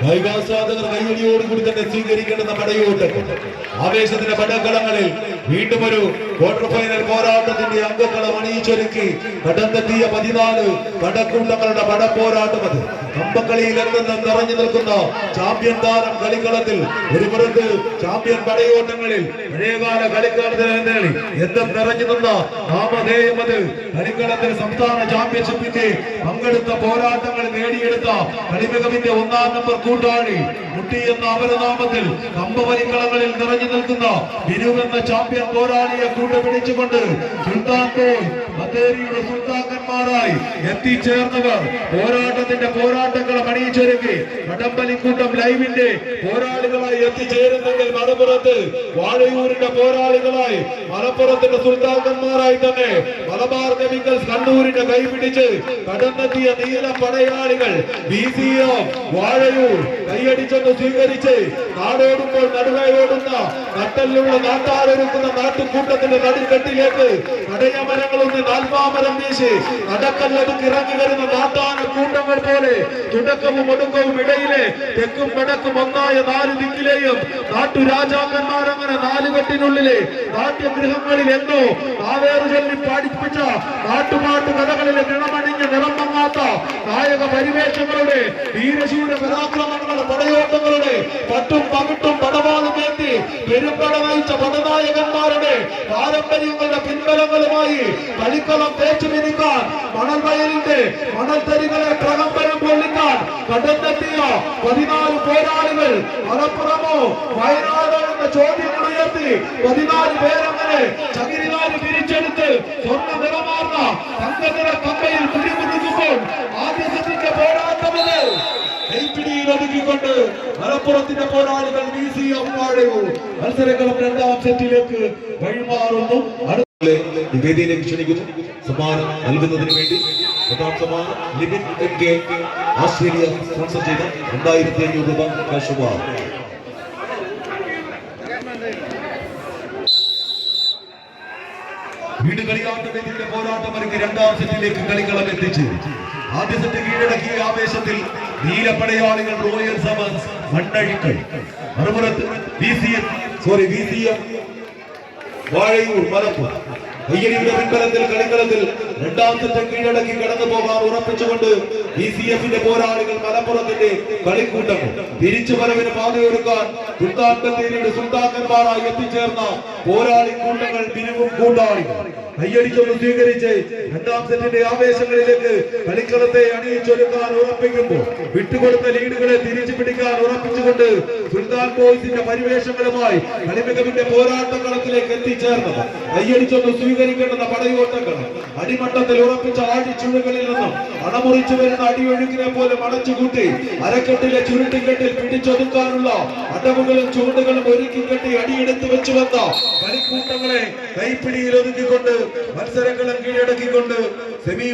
കായികാസ്വാദകർ കയ്യടിയോടുകൂടി തന്നെ സ്വീകരിക്കേണ്ടുന്ന പടയോട്ടം. ആവേശത്തിന്റെ പടക്കളങ്ങളിൽ വീണ്ടും ഒരു ക്വാർട്ടർ ഫൈനൽ പോരാട്ടത്തിന്റെ അംഗക്കളം അണിയിച്ചൊരുക്കി കടന്നെത്തിയ 14 പടക്കൂട്ടങ്ങളുടെ പടപ്പോരാട്ടം. അത് കമ്പക്കളിയിൽ എന്തെന്നും നിറഞ്ഞു നിൽക്കുന്ന ചാമ്പ്യൻ താരം കളിക്കളത്തിൽ ഒരു പുറത്ത് ചാമ്പ്യൻ പടയോട്ടങ്ങളിൽ പഴയകാല കളിക്കളത്തിൽ എന്തും നിറഞ്ഞു നിന്ന നാമധേയം. അത് കളിക്കളത്തിൽ സംസ്ഥാന ചാമ്പ്യൻഷിപ്പിന്റെ പങ്കെടുത്ത പോരാട്ടങ്ങൾ നേടിയെടുത്ത കളിമികവിന്റെ 1-ാം നമ്പർ കൂട്ടാളി മുട്ടി എന്ന അപരനാമത്തിൽ കമ്പവലിക്കളങ്ങളിൽ നിറഞ്ഞു നിൽക്കുന്ന ബിനു എന്ന ചാമ്പ്യൻ പോരാളിയെ കൂട്ടുപിടിച്ചുകൊണ്ട് സുൽത്താൻ ബോയ് ബത്തേരിയുടെ സുൽത്താക്കന്മാരായി എത്തിച്ചേർന്നവർ പോരാട്ടത്തിന്റെ പോരാട്ടങ്ങളും അണിയിച്ചൊരുക്കി കടമ്പലിക്കൂട്ടം ലൈവിന്റെ പോരാളികളായി എത്തിച്ചേരുന്നെങ്കിൽ മറുപുറത്ത് വാഴയൂരിന്റെ പോരാളികളായി മലപ്പുറത്തിന്റെ സുൽത്താക്കന്മാരായി തന്നെ മലബാർ കെമിക്കൽസ് കണ്ണൂരിന്റെ കൈപിടിച്ച് കടന്നെത്തിയ നീല പടയാളികൾ BCF വാഴയൂർ കൈയടിച്ചൊന്ന് സ്വീകരിച്ച് നാടോടുമ്പോൾ നടുകയോടുന്ന നട്ടലുള്ള നാട്ടാരൊരുക്കുന്ന നാട്ടുകൂട്ടത്തിന്റെ നടുക്കെട്ടിലേക്ക് കടയമരങ്ങളൊന്ന് നാൽപ്പാമരം വീശി നടക്കല്ലതുക്ക് ഇറങ്ങി വരുന്ന നാട്ടാന കൂട്ടങ്ങൾ പോലെ തുടക്കവും ഒടുക്കവും ഇടയിലെ തെക്കും വടക്കും ഒന്നായ 4 ദിക്കിലെയും നാട്ടുരാജാക്കന്മാരങ്ങനെ 4 കെട്ടിനുള്ളിലെ നാട്യഗൃഹങ്ങളിൽ എന്നോ നാവേറു ചൊല്ലി പാടിപ്പിച്ച നാട്ടുപാട്ട് കഥകളിലെ നിറമണിഞ്ഞ നിറം മങ്ങാത്ത നായക പരിവേഷങ്ങളുടെ വീരശൂര പരാക്രമങ്ങളുടെ പടയോട്ടങ്ങളുടെ പട്ടും പകിട്ടും പടവാളും ഏന്തി പെരുമ്പട നയിച്ച പടനായകന്മാരുടെ പാരമ്പര്യങ്ങളുടെ പിൻബലങ്ങളുമായി കളിക്കളം തേച്ചു മിനിക്കാൻ മണൽവയലിന്റെ മണൽത്തരികളെ പ്രകമ്പനം കൊള്ളിക്കാൻ കടന്നെത്തിയ 14 പോരാളികൾ മലപ്പുറമോ വയനാടോ എന്ന ചോദ്യങ്ങൾ ഉയർത്തി 14 പേരങ്ങനെ ചകിരിനാല് പിരിച്ചെടുത്ത് സ്വർണ്ണ നിറമാർന്ന തങ്കനിറ കമ്പയിൽ പിടിമുറുക്കുമ്പോൾ ആദ്യ സെറ്റിന്റെ പോരാട്ടമത് കൈപ്പിടിയിൽ ഒതുക്കിക്കൊണ്ട് മലപ്പുറത്തിന്റെ പോരാളികൾ BCF വാഴയൂർ മത്സരങ്ങളും 2-ാം സെറ്റിലേക്ക് വഴിമാറുന്നു. നിവേദിയിലേക്ക് ക്ഷണിക്കുന്നു. സമ്മാനം നൽകുന്നതിന് വേണ്ടി 1-ാം സമ്മാനം ലിബിൻ MK ഓസ്ട്രേലിയ സ്പോൺസർ ചെയ്ത 2500 രൂപ ക്യാഷ് അവാർഡ്. വീണ്ടും കളിയാട്ടത്തിന്റെ പോരാട്ടം ഒരുക്കി 2-ാം സെറ്റിലേക്ക് കളിക്കളം എത്തിച്ച് ആദ്യ സെറ്റ് കീഴടക്കിയ ആവേശത്തിൽ നീലപ്പടയാളികൾ റോയൽ സമൻസ് മണ്ണഴിക്കൾ മറുപുറത്ത് BCF വാഴയൂർ മലപ്പുറം കയ്യടിയുടെ പിൻബലത്തിൽ കളിക്കളത്തിൽ 2-ാം സെറ്റ് കീഴടക്കി കടന്നു പോകാൻ ഉറപ്പിച്ചുകൊണ്ട് BCFന്റെ പോരാളികൾ മലപ്പുറത്തിന്റെ കളിക്കൂട്ടങ്ങൾ തിരിച്ചു വരവിന് പാതയൊരുക്കാൻ സുൽത്താൻ ബത്തേരിയുടെ സുൽത്താക്കന്മാരായി എത്തിച്ചേർന്ന പോരാളി കൂട്ടങ്ങൾ ബിനുവും കൂട്ടാളികൾ കയ്യടിച്ചൊന്ന് സ്വീകരിച്ച് 2-ാം സെറ്റിന്റെ ആവേശങ്ങളിലേക്ക് കളിക്കളത്തെ അണിയിച്ചൊരുക്കാൻ ഉറപ്പിക്കുമ്പോൾ വിട്ടുകൊടുത്ത ലീഡുകളെ തിരിച്ചു പിടിക്കാൻ ഉറപ്പിച്ചുകൊണ്ട് സുൽത്താൻ ബോയ്സിന്റെ പരിവേഷങ്ങളുമായി കളിമികവിന്റെ പോരാട്ടക്കളത്തിലേക്ക് എത്തിച്ചേർന്നത് കയ്യടിച്ചൊന്ന് സ്വീകരിക്കേണ്ടുന്ന പടയോട്ടങ്ങൾ അടിമട്ടത്തിൽ ഉറപ്പിച്ച ആടിച്ചുഴുകളിൽ നിന്നും അണമുറിച്ചു വരുന്ന അടിയൊഴുക്കിനെ പോലെ മടച്ചുകൂട്ടി അരക്കെട്ടിലെ ചുരുട്ടിക്കെട്ടിൽ പിടിച്ചൊതുക്കാനുള്ള അടവുകളും ചൂണ്ടുകളും ഒരുക്കി കെട്ടി അടിയെടുത്ത് വെച്ചു വന്ന കളിക്കൂട്ടങ്ങളെ കൈപ്പിടിയിൽ ഒതുക്കിക്കൊണ്ട് മത്സരങ്ങളും കീഴടക്കിക്കൊണ്ട് സെമി